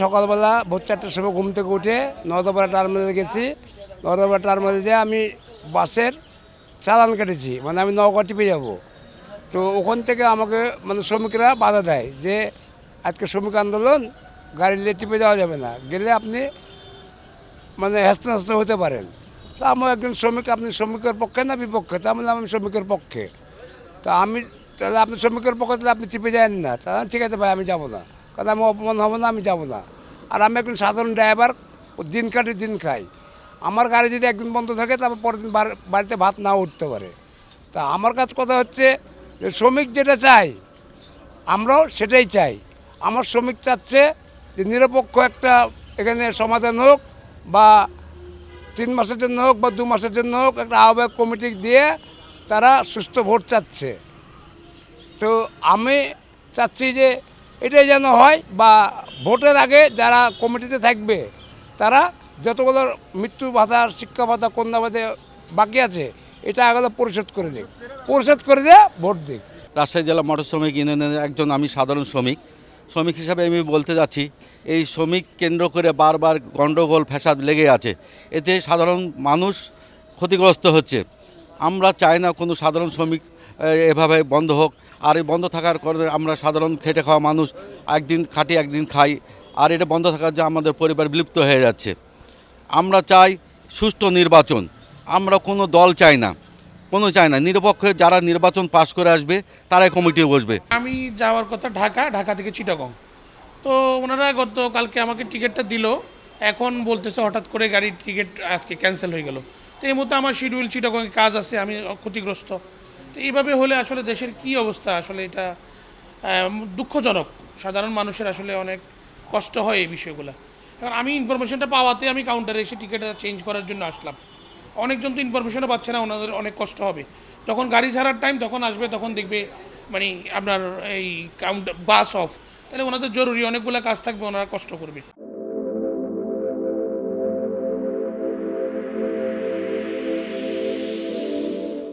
সকালবেলা ভোর ৪টার সময় ঘুম থেকে উঠে নর্দাপাড়া টার্মিনালে গেছি। নর্দাপাড়া টার্মিনালে যেয়ে আমি বাসের চালান কেটেছি, মানে আমি নওগাঁ টিপে যাব। তো ওখান থেকে আমাকে মানে শ্রমিকরা বাধা দেয় যে আজকে শ্রমিক আন্দোলন, গাড়ি নিয়ে টিপে যাওয়া যাবে না, গেলে আপনি মানে হ্যাস্ত হতে পারেন। তা আমি একজন শ্রমিক, আপনি শ্রমিকের পক্ষে না বিপক্ষে? তা বললাম আমি শ্রমিকের পক্ষে। তা আমি তাহলে আপনি শ্রমিকের পক্ষে, তাহলে আপনি টিপে যান না। তাহলে ঠিক আছে ভাই, আমি যাবো না, কারণ আমি অপমান হবো না, আমি যাবো না। আর আমি একজন সাধারণ ড্রাইভার, দিন কাটি দিন খাই। আমার গাড়ি যদি একদিন বন্ধ থাকে, তারপর পরের দিন বাড়িতে ভাত নাও উঠতে পারে। তা আমার কাছে কথা হচ্ছে যে শ্রমিক যেটা চাই আমরাও সেটাই চাই। আমার শ্রমিক চাচ্ছে যে নিরপেক্ষ একটা এখানে সমাধান হোক, বা 3 মাসের জন্য হোক বা 2 মাসের জন্য হোক, একটা আহ্বায়ক কমিটি দিয়ে তারা সুস্থ ভোট চাচ্ছে। তো আমি চাচ্ছি যে এটাই যেন হয়, বা ভোটের আগে যারা কমিটিতে থাকবে তারা যতগুলো মৃত্যু ভাতা, শিক্ষা ভাতা, কন্যা ভাতা বাকি আছে এটা আগে পরিশোধ করে দিক, পরিশোধ করে দিয়ে ভোট দিক। রাজশাহী জেলা মোটর শ্রমিক ইউনিয়নের একজন আমি সাধারণ শ্রমিক হিসাবে আমি বলতে যাচ্ছি, এই শ্রমিক কেন্দ্র করে বারবার গণ্ডগোল ফ্যাসাদ লেগে আছে। এতে সাধারণ মানুষ ক্ষতিগ্রস্ত হচ্ছে। আমরা চাই না কোনো সাধারণ শ্রমিক এভাবে বন্ধ হোক। আর এই বন্ধ থাকার কারণে আমরা সাধারণ খেটে খাওয়া মানুষ একদিন খাটি একদিন খাই, আর এটা বন্ধ থাকার যে আমাদের পরিবার বিলুপ্ত হয়ে যাচ্ছে। আমরা চাই সুষ্ঠু নির্বাচন। আমরা কোনো দল চাই না, নিরপেক্ষ যারা নির্বাচন পাশ করে আসবে তারাই কমিটি বসবে। আমি যাওয়ার কথা ঢাকা থেকে চিটাগং। তো ওনারা গতকালকে আমাকে টিকিটটা দিল, এখন বলতেছে হঠাৎ করে গাড়ির টিকিট আজকে ক্যান্সেল হয়ে গেল। তো এই মুহূর্তে আমার শিডিউল চিটাগংয়ে কাজ আছে, আমি ক্ষতিগ্রস্ত। তো এইভাবে হলে আসলে দেশের কি অবস্থা, আসলে এটা দুঃখজনক। সাধারণ মানুষের আসলে অনেক কষ্ট হয় এই বিষয়গুলো। কারণ আমি ইনফরমেশনটা পাওয়াতে আমি কাউন্টারে এসে টিকিটটা চেঞ্জ করার জন্য আসলাম। অনেকজন তো ইনফরমেশনও পাচ্ছে না, ওনাদের অনেক কষ্ট হবে। যখন গাড়ি ছাড়ার টাইম তখন আসবে, তখন দেখবে মানে আপনার এই বাস অফ, তাহলে ওনাদের জরুরি অনেকগুলো কাজ থাকবে, ওনারা কষ্ট করবে।